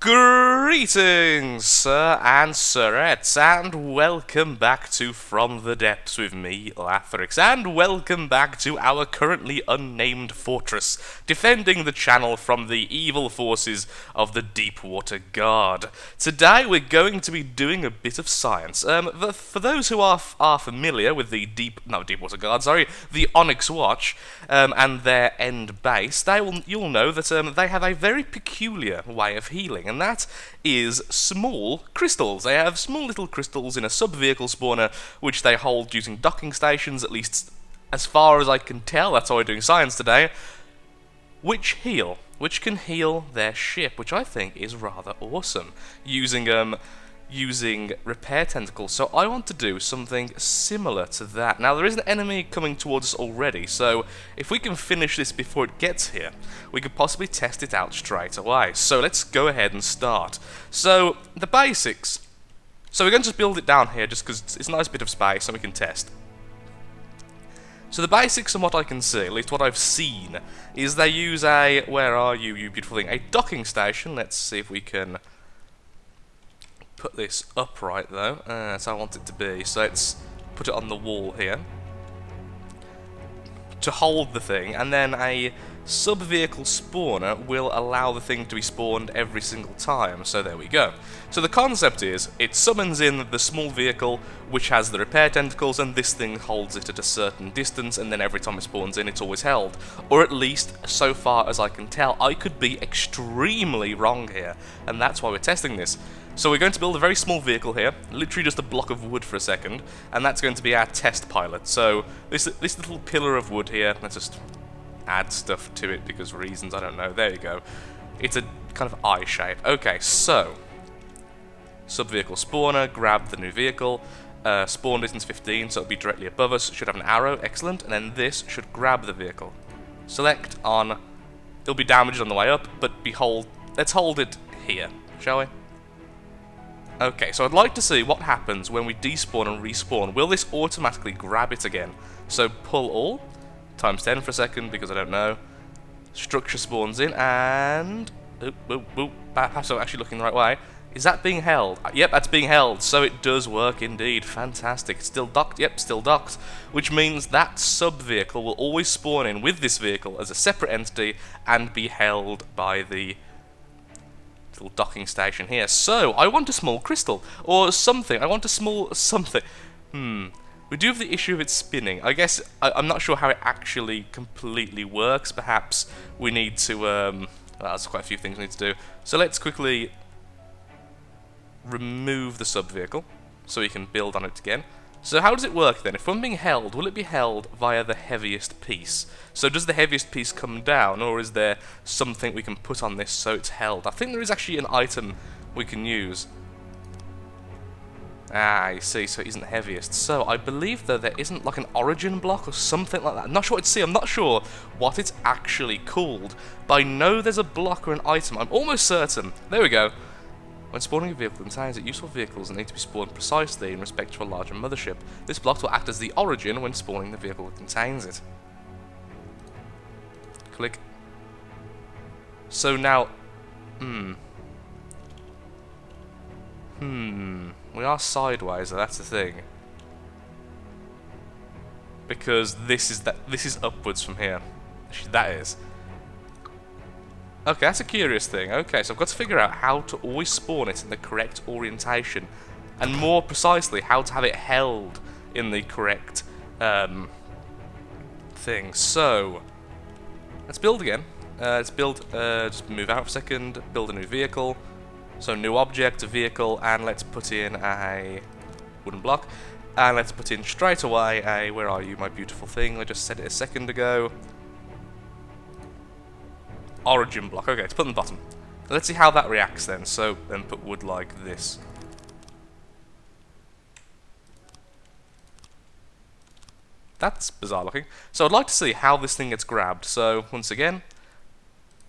Greetings, sir and sirettes, and welcome back to From the Depths with me, Lathrix, and welcome back to our currently unnamed fortress, defending the channel from the evil forces of the Deepwater Guard. Today we're going to be doing a bit of science. For those who are familiar with the Deepwater Guard, the Onyx Watch, and their end base, you'll know that they have a very peculiar way of healing, and that is small crystals. They have small little crystals in a sub-vehicle spawner, which they hold using docking stations, at least as far as I can tell. That's how we're doing science today. Which can heal their ship, which I think is rather awesome, using repair tentacles. So I want to do something similar to that. Now there is an enemy coming towards us already, so if we can finish this before it gets here, we could possibly test it out straight away. So let's go ahead and start. So the basics. So we're going to just build it down here just because it's a nice bit of space and we can test. So the basics from what I can see, at least what I've seen, is they use a, where are you, you beautiful thing, a docking station. Let's see if we can put this upright though, as I want it to be. So let's put it on the wall here to hold the thing, and then a sub-vehicle spawner will allow the thing to be spawned every single time. So there we go. So the concept is, it summons in the small vehicle which has the repair tentacles, and this thing holds it at a certain distance, and then every time it spawns in it's always held. Or at least, so far as I can tell. I could be extremely wrong here, and that's why we're testing this. So we're going to build a very small vehicle here, literally just a block of wood for a second, and that's going to be our test pilot. So this little pillar of wood here, let's just add stuff to it because reasons, I don't know. There you go. It's a kind of eye shape. Okay, so sub-vehicle spawner, grab the new vehicle, spawn distance 15, so it'll be directly above us, should have an arrow, excellent, and then this should grab the vehicle. Select on, it'll be damaged on the way up, but behold, let's hold it here, shall we? Okay, so I'd like to see what happens when we despawn and respawn. Will this automatically grab it again? So pull all, times 10 for a second, because I don't know. Structure spawns in, and perhaps I'm actually looking the right way. Is that being held? Yep, that's being held, so it does work indeed. Fantastic. It's still docked? Yep, still docked. Which means that sub-vehicle will always spawn in with this vehicle as a separate entity and be held by the little docking station here. So, I want a small crystal, or something. I want a small something. We do have the issue of it spinning. I guess, I'm not sure how it actually completely works. Perhaps we need to, well, there's quite a few things we need to do. So let's quickly remove the sub-vehicle, so we can build on it again. So how does it work then? If I'm being held, will it be held via the heaviest piece? So does the heaviest piece come down, or is there something we can put on this so it's held? I think there is actually an item we can use. Ah, you see, so it isn't the heaviest. So I believe though there isn't like an origin block or something like that. I'm not sure what to see, I'm not sure what it's actually called, but I know there's a block or an item. I'm almost certain. There we go. When spawning a vehicle contains it, useful vehicles need to be spawned precisely in respect to a larger mothership. This block will act as the origin when spawning the vehicle that contains it. Click. So now, we are sideways, so that's the thing. Because this is upwards from here. That is. Okay, that's a curious thing. Okay, so I've got to figure out how to always spawn it in the correct orientation, and more precisely, how to have it held in the correct thing. So, let's build again. Just move out for a second, build a new vehicle. So, new object, a vehicle, and let's put in a wooden block. And let's put in straight away a, where are you, my beautiful thing? I just said it a second ago. Origin block. Okay, let's put on the bottom. Let's see how that reacts then. So then put wood like this. That's bizarre looking. So I'd like to see how this thing gets grabbed. So once again,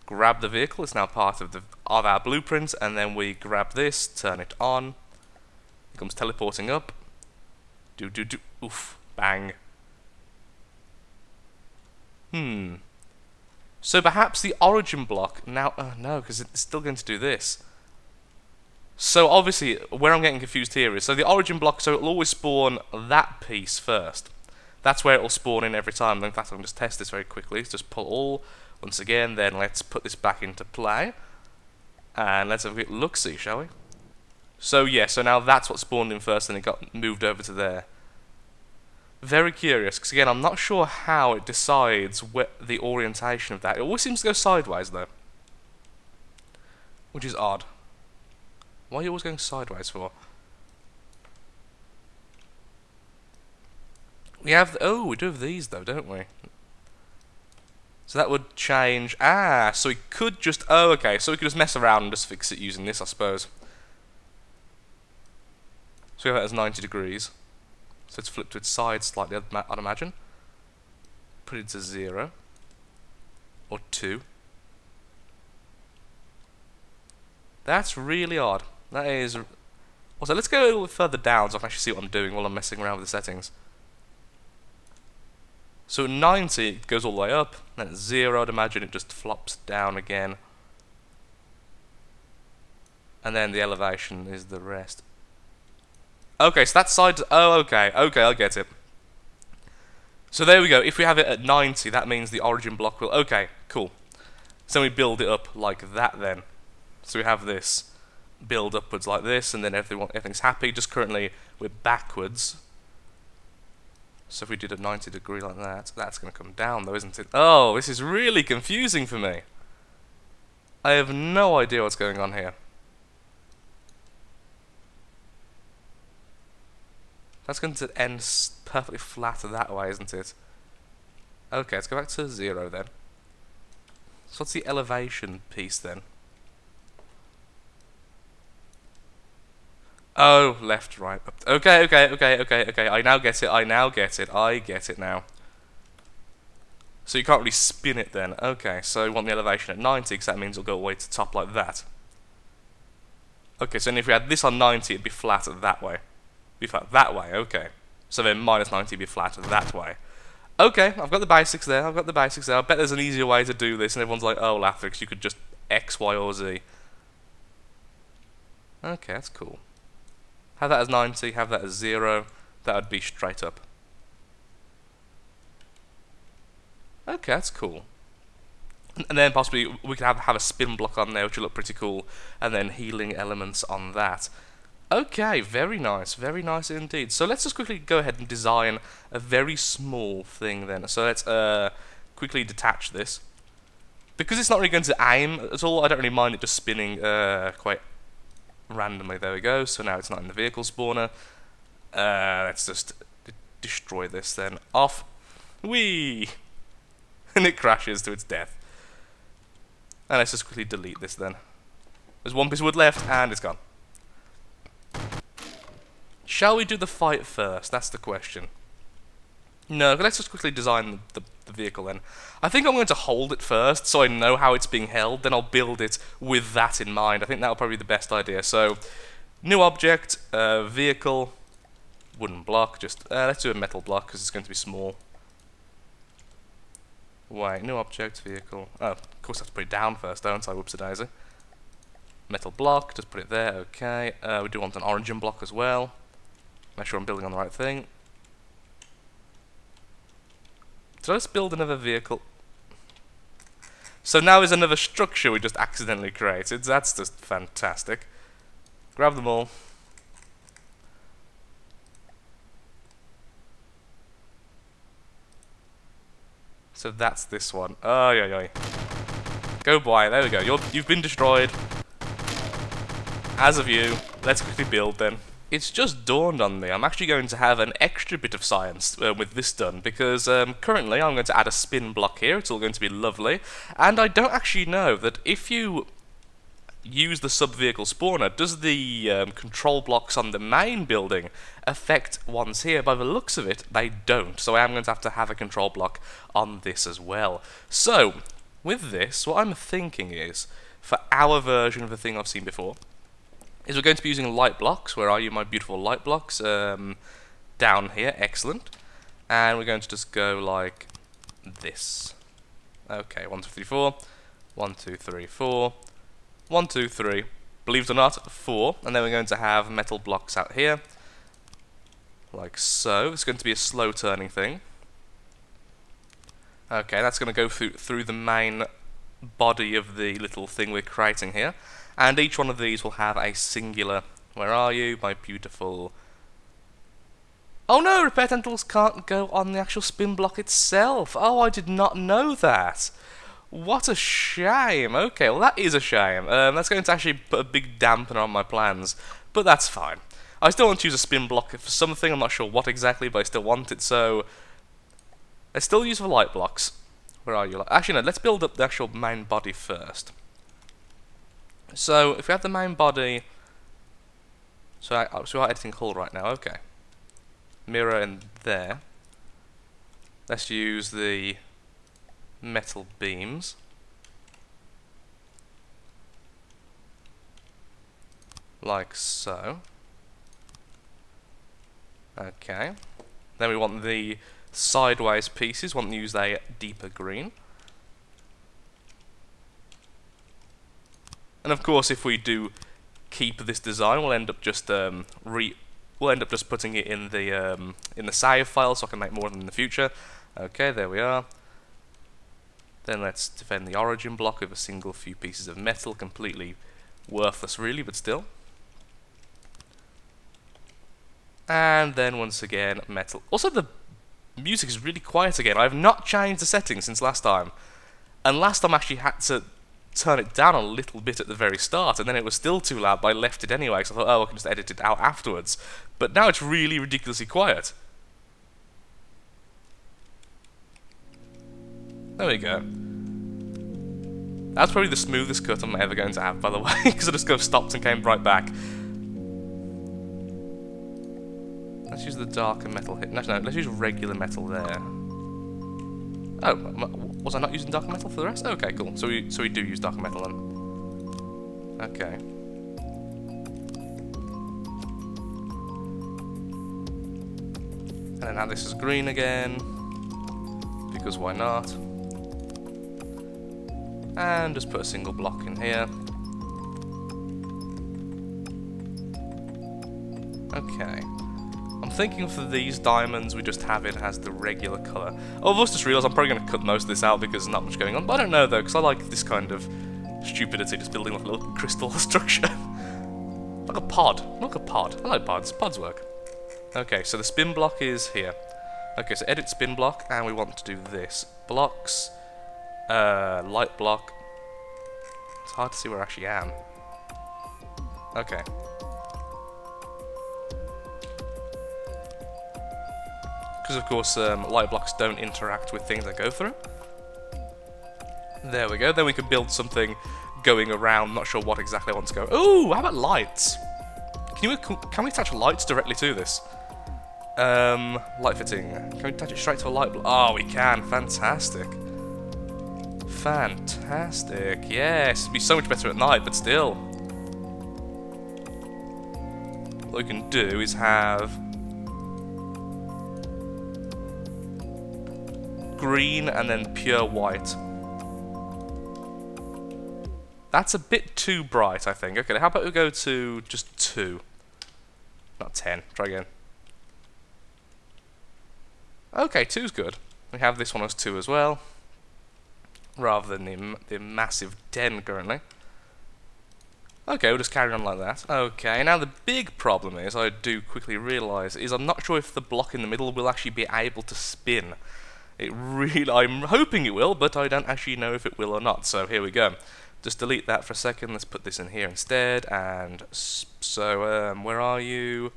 grab the vehicle. It's now part of our blueprint, and then we grab this, turn it on. It comes teleporting up. Oof. Bang. So perhaps the origin block now... no, because it's still going to do this. So obviously, where I'm getting confused here is, so the origin block, so it'll always spawn that piece first. That's where it'll spawn in every time. In fact, I can just test this very quickly. Let's just pull all once again. Then let's put this back into play, and let's have a quick look-see, shall we? So yeah, so now that's what spawned in first, and it got moved over to there. Very curious, because again, I'm not sure how it decides the orientation of that. It always seems to go sideways though, which is odd. Why are you always going sideways for? We have... oh, we do have these though, don't we? So that would change... ah, so we could just... oh, okay, so we could just mess around and just fix it using this, I suppose. So we have it as 90 degrees. So it's flipped to its side slightly, I'd imagine. Put it to 0. Or 2. That's really odd. That is... also, let's go a little bit further down so I can actually see what I'm doing while I'm messing around with the settings. So at 90, it goes all the way up, then at 0, I'd imagine it just flops down again. And then the elevation is the rest. Okay, so that side... oh, okay, I get it. So there we go, if we have it at 90, that means the origin block will... okay, cool. So we build it up like that then. So we have this build upwards like this, and then everything's happy. Just currently, we're backwards. So if we did a 90 degree like that, that's going to come down though, isn't it? Oh, this is really confusing for me. I have no idea what's going on here. That's going to end perfectly flat that way, isn't it? Okay, let's go back to 0 then. So what's the elevation piece then? Oh, left, right, up. Okay. I now get it. I get it now. So you can't really spin it then. Okay, so you want the elevation at 90, because that means it'll go all the way to the top like that. Okay, so then if we had this on 90, it'd be flat that way. Be flat that way, okay. So then minus 90 would be flat that way. Okay, I've got the basics there. I bet there's an easier way to do this, and everyone's like, oh, Lathrix, you could just X, Y, or Z. Okay, that's cool. Have that as 90, have that as 0. That would be straight up. Okay, that's cool. And then possibly we could have a spin block on there, which will look pretty cool, and then healing elements on that. Okay, very nice indeed. So let's just quickly go ahead and design a very small thing then. So let's quickly detach this. Because it's not really going to aim at all, I don't really mind it just spinning quite randomly. There we go, so now it's not in the vehicle spawner. Let's just destroy this then. Off. Whee! And it crashes to its death. And let's just quickly delete this then. There's one piece of wood left, and it's gone. Shall we do the fight first? That's the question. No, let's just quickly design the vehicle then. I think I'm going to hold it first, so I know how it's being held, then I'll build it with that in mind. I think that'll probably be the best idea. So, new object, vehicle, wooden block, just, let's do a metal block, because it's going to be small. Wait, new object, vehicle, oh, of course I have to put it down first, don't I, whoopsie-daisy. Metal block, just put it there, okay. We do want an origin block as well. Make sure I'm building on the right thing. Did I just build another vehicle? So now is another structure we just accidentally created. That's just fantastic. Grab them all. So that's this one. Oh, yeah. Go by. There we go. You've been destroyed. As of you, let's quickly build then. It's just dawned on me, I'm actually going to have an extra bit of science with this done, because currently I'm going to add a spin block here, it's all going to be lovely, and I don't actually know that if you use the sub-vehicle spawner, does the control blocks on the main building affect ones here? By the looks of it, they don't, so I am going to have a control block on this as well. So, with this, what I'm thinking is, for our version of the thing I've seen before, is we're going to be using light blocks. Where are you, my beautiful light blocks? Down here, excellent. And we're going to just go like this. Okay, 1, 2, 3, 4. 1, 2, 3, 4. 1, 2, 3. believe it or not, 4. And then we're going to have metal blocks out here, like so. It's going to be a slow turning thing. Okay, that's going to go through the main body of the little thing we're creating here. And each one of these will have a singular... Where are you, my beautiful... Oh no, repair tentacles can't go on the actual spin block itself. Oh, I did not know that. What a shame. Okay, well that is a shame. That's going to actually put a big dampener on my plans. But that's fine. I still want to use a spin block for something. I'm not sure what exactly, but I still want it, so... Let's still use the light blocks. Where are you? Actually, no, let's build up the actual main body first. So, if we have the main body... So we are editing hull right now, okay. Mirror in there. Let's use the metal beams. Like so. Okay. Then we want the sideways pieces, want to use a deeper green. And of course, if we do keep this design, we'll end up just putting it in the save file, so I can make more of them in the future. Okay, there we are. Then let's defend the origin block with a single few pieces of metal, completely worthless, really, but still. And then once again, metal. Also, the music is really quiet again. I have not changed the settings since last time. And last time I actually had to turn it down a little bit at the very start, and then it was still too loud, but I left it anyway, so I thought, oh, I can just edit it out afterwards. But now it's really ridiculously quiet. There we go. That's probably the smoothest cut I'm ever going to have, by the way, because I just stopped and came right back. Let's use the darker metal here. No, let's use regular metal there. Oh, was I not using darker metal for the rest? Okay, cool. So we do use darker metal then. Okay. And then now this is green again, because why not? And just put a single block in here. Okay. I'm thinking for these diamonds, we just have it as the regular colour. Oh, I've also just realised I'm probably going to cut most of this out because there's not much going on. But I don't know though, because I like this kind of stupidity, just building like a little crystal structure. Like a pod. Like a pod. I like pods. Pods work. Okay, so the spin block is here. Okay, so edit spin block, and we want to do this. Blocks. Light block. It's hard to see where I actually am. Okay. Because of course light blocks don't interact with things that go through. There we go. Then we could build something going around. Not sure what exactly I want to go. Ooh, how about lights? Can we attach lights directly to this? Light fitting. Can we attach it straight to a light block? Oh, we can. Fantastic. Fantastic. Yes, it'd be so much better at night, but still. What we can do is have green and then pure white. That's a bit too bright, I think. Okay, how about we go to just 2? Not 10. Try again. Okay, 2's good. We have this one as 2 as well, rather than the massive 10 currently. Okay, we'll just carry on like that. Okay, now the big problem is, I do quickly realise, is I'm not sure if the block in the middle will actually be able to spin. I'm hoping it will, but I don't actually know if it will or not, so here we go. Just delete that for a second, let's put this in here instead, and so, where are you?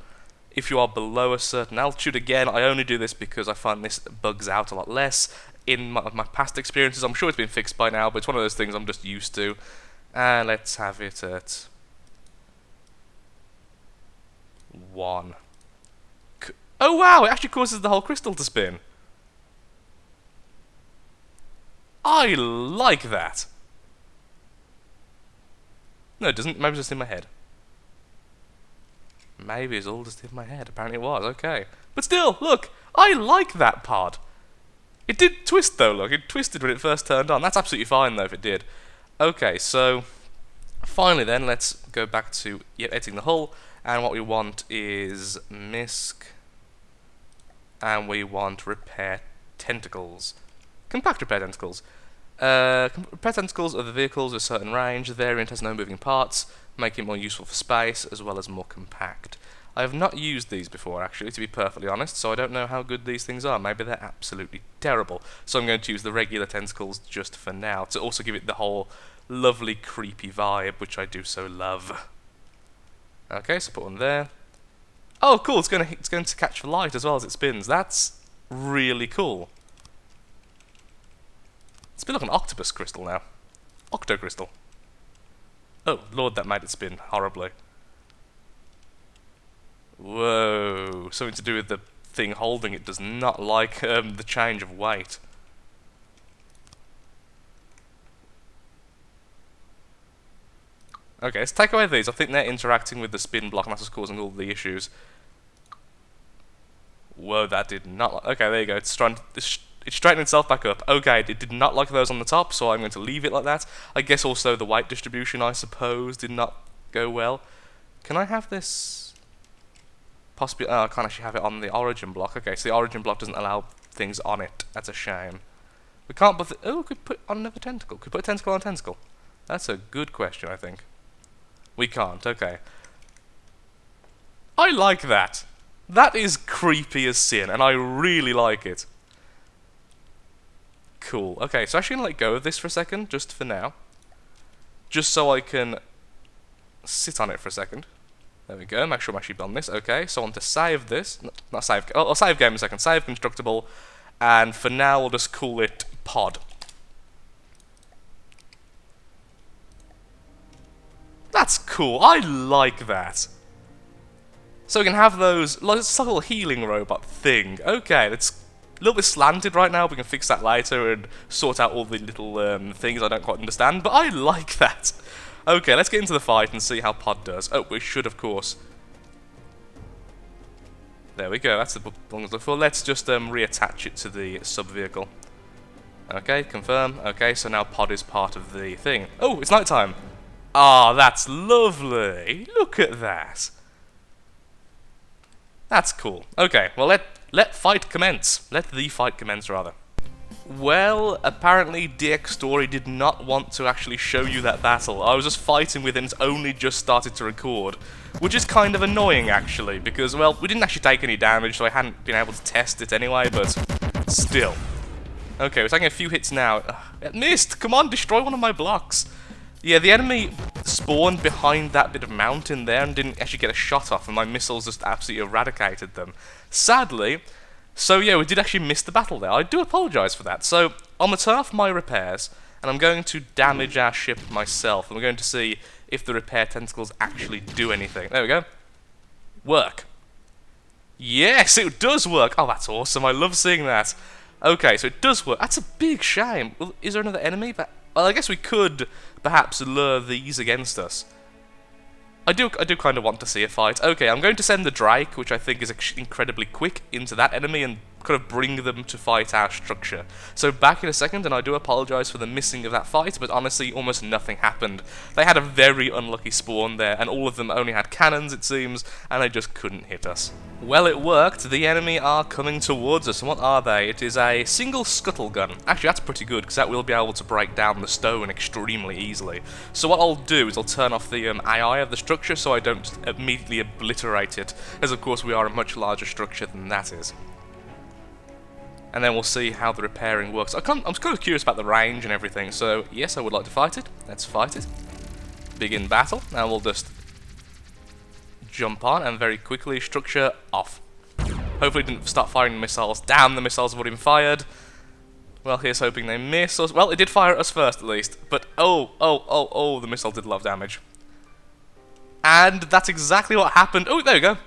If you are below a certain altitude, again, I only do this because I find this bugs out a lot less. In my past experiences, I'm sure it's been fixed by now, but it's one of those things I'm just used to. And let's have it at 1. Oh wow, it actually causes the whole crystal to spin. I like that. No, it doesn't. Maybe it's just in my head. Maybe it's all just in my head. Apparently it was. Okay. But still, look. I like that pod. It did twist though, look. It twisted when it first turned on. That's absolutely fine though if it did. Okay, so finally then, let's go back to editing the hull, and what we want is MISC, and we want repair tentacles. Compact repair tentacles. Repair tentacles are the vehicles with a certain range. The variant has no moving parts, making it more useful for space, as well as more compact. I have not used these before, actually, to be perfectly honest, so I don't know how good these things are. Maybe they're absolutely terrible. So I'm going to use the regular tentacles just for now, to also give it the whole lovely creepy vibe, which I do so love. Okay, so put one there. Oh, cool! It's going to catch light as well as it spins. That's really cool. It's a bit like an octopus crystal now. Octo crystal. Oh, Lord, that made it spin horribly. Whoa! Something to do with the thing holding it does not like the change of weight. Okay, let's take away these. I think they're interacting with the spin block and that's what's causing all the issues. Whoa, that did not... Okay, there you go. It's straightened itself back up. Okay, it did not like those on the top, so I'm going to leave it like that. I guess also the weight distribution, I suppose, did not go well. Can I have this... Possibly... Oh, I can't actually have it on the origin block. Okay, so the origin block doesn't allow things on it. That's a shame. We can't put... Oh, we could put on another tentacle. Could we put a tentacle on a tentacle? That's a good question, I think. We can't, okay. I like that. That is creepy as sin, and I really like it. Cool. Okay, so I'm actually going to let go of this for a second, just for now. Just so I can sit on it for a second. There we go, make sure I'm actually on this. Okay, so I want to save this. Not save... I'll save game in a second. Save constructible. And for now, we'll just call it pod. That's cool. I like that. So we can have those, like, it's like a little healing robot thing. Okay, it's a little bit slanted right now. We can fix that later and sort out all the little things I don't quite understand. But I like that. Okay, let's get into the fight and see how pod does. Oh, we should, of course. There we go. That's the button I was looking for. Let's just reattach it to the sub-vehicle. Okay, confirm. Okay, so now pod is part of the thing. Oh, it's nighttime. Ah, that's lovely. Look at that. That's cool. Okay, well, let fight commence. Let the fight commence, rather. Well, apparently DX Story did not want to actually show you that battle. I was just fighting with it and it's only just started to record. Which is kind of annoying, actually, because, well, we didn't actually take any damage, so I hadn't been able to test it anyway, but still. Okay, we're taking a few hits now. It missed! Come on, destroy one of my blocks! Yeah, the enemy spawned behind that bit of mountain there and didn't actually get a shot off, and my missiles just absolutely eradicated them. Sadly, so yeah, we did actually miss the battle there. I do apologise for that. So, I'm going to turn off my repairs, and I'm going to damage our ship myself, and we're going to see if the repair tentacles actually do anything. There we go. Work. Yes, it does work. Oh, that's awesome. I love seeing that. Okay, so it does work. That's a big shame. Well, is there another enemy? Well, I guess we could perhaps lure these against us. I do kind of want to see a fight. Okay, I'm going to send the Drake, which I think is incredibly quick, into that enemy and kind of bring them to fight our structure. So back in a second, and I do apologise for the missing of that fight, but honestly, almost nothing happened. They had a very unlucky spawn there, and all of them only had cannons, it seems, and they just couldn't hit us. Well, it worked. The enemy are coming towards us, and what are they? It is a single scuttle gun. Actually, that's pretty good, because that will be able to break down the stone extremely easily. So what I'll do is I'll turn off the AI of the structure so I don't immediately obliterate it, as of course we are a much larger structure than that is. And then we'll see how the repairing works. I'm kind of curious about the range and everything, so yes, I would like to fight it. Let's fight it. Begin battle. Now we'll just jump on and very quickly structure off. Hopefully it didn't start firing missiles. Damn, the missiles have already been fired. Well, here's hoping they miss us. Well, it did fire at us first, at least. But, oh, the missile did a lot of damage. And that's exactly what happened. Oh, there we go.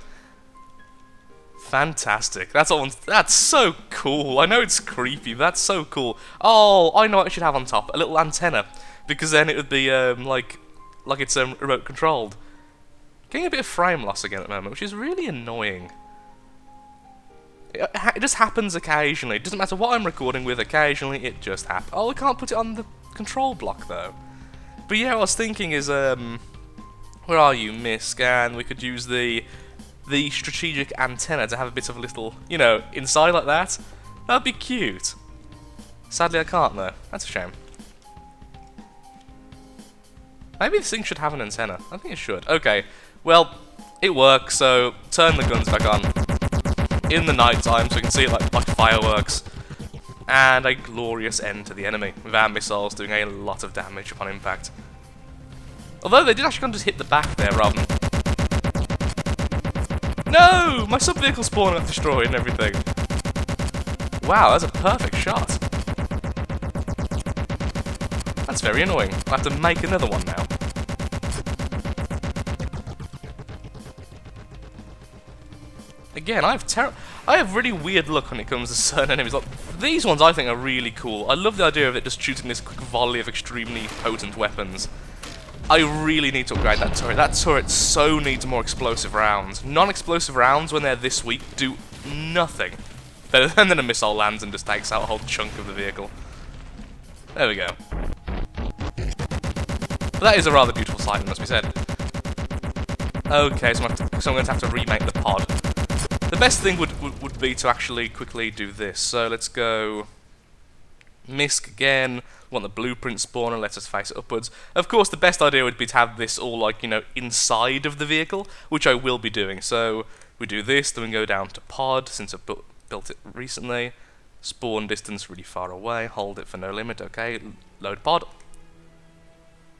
Fantastic. That's so cool. I know it's creepy, but that's so cool. Oh, I know what I should have on top. A little antenna. Because then it would be, like it's remote controlled. Getting a bit of frame loss again at the moment, which is really annoying. It just happens occasionally. It doesn't matter what I'm recording with, occasionally it just happens. Oh, I can't put it on the control block, though. But yeah, what I was thinking is, where are you, Misk? And we could use the strategic antenna to have a bit of a little, you know, inside like that. That'd be cute. Sadly, I can't though. That's a shame. Maybe this thing should have an antenna. I think it should. Okay, well, it works, so turn the guns back on in the night time so we can see it like fireworks. And a glorious end to the enemy, with our missiles doing a lot of damage upon impact. Although they did actually kind of just hit the back there rather than... No! My sub-vehicle spawn got destroyed and everything. Wow, that's a perfect shot. That's very annoying. I'll have to make another one now. Again, I have really weird luck when it comes to certain enemies. Like, these ones I think are really cool. I love the idea of it just shooting this quick volley of extremely potent weapons. I really need to upgrade that turret. That turret so needs more explosive rounds. Non-explosive rounds, when they're this weak, do nothing. And then a missile lands and just takes out a whole chunk of the vehicle. There we go. But that is a rather beautiful sight, it must be said. Okay, so I'm going to have to remake the pod. The best thing would be to actually quickly do this. So let's go Misk again. We want the blueprint spawner, let us face it upwards. Of course, the best idea would be to have this all, like, you know, inside of the vehicle, which I will be doing. So we do this, then we go down to pod, since I've built it recently. Spawn distance really far away, hold it for no limit, okay. Load pod.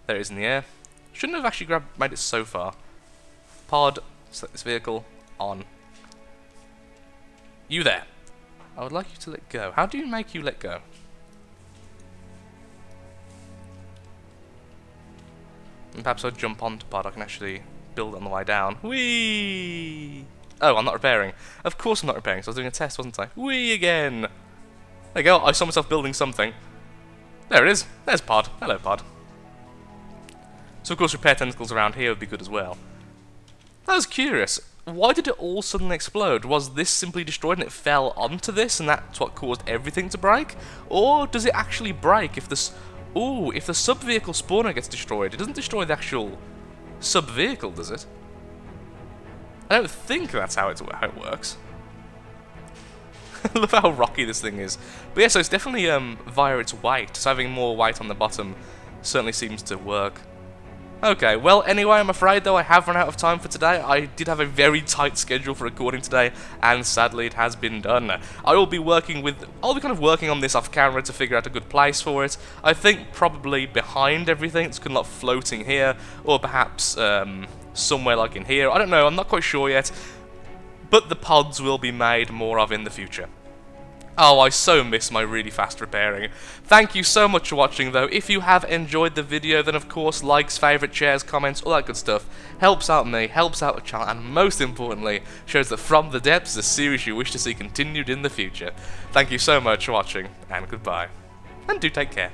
There it is in the air. Shouldn't have actually made it so far. Pod, select this vehicle, on. You there. I would like you to let go. How do you make you let go? And perhaps I'll jump onto pod, I can actually build it on the way down. Whee! Oh, I'm not repairing. Of course I'm not repairing, so I was doing a test, wasn't I? Whee again! There you go, I saw myself building something. There it is. There's pod. Hello, pod. So of course repair tentacles around here would be good as well. I was curious. Why did it all suddenly explode? Was this simply destroyed and it fell onto this and that's what caused everything to break? Or does it actually break if the... Ooh, if the sub-vehicle spawner gets destroyed, it doesn't destroy the actual sub-vehicle, does it? I don't think that's how it works. I love how rocky this thing is. But yeah, so it's definitely via its weight. So having more weight on the bottom certainly seems to work. Okay, well, anyway, I'm afraid, though, I have run out of time for today. I did have a very tight schedule for recording today, and sadly it has been done. I'll be kind of working on this off camera to figure out a good place for it. I think probably behind everything, it's kind of like floating here, or perhaps somewhere like in here. I don't know, I'm not quite sure yet. But the pods will be made more of in the future. Oh, I so miss my really fast repairing. Thank you so much for watching, though. If you have enjoyed the video, then of course, likes, favourite, shares, comments, all that good stuff helps out me, helps out the channel, and most importantly, shows that From the Depths is a series you wish to see continued in the future. Thank you so much for watching, and goodbye. And do take care.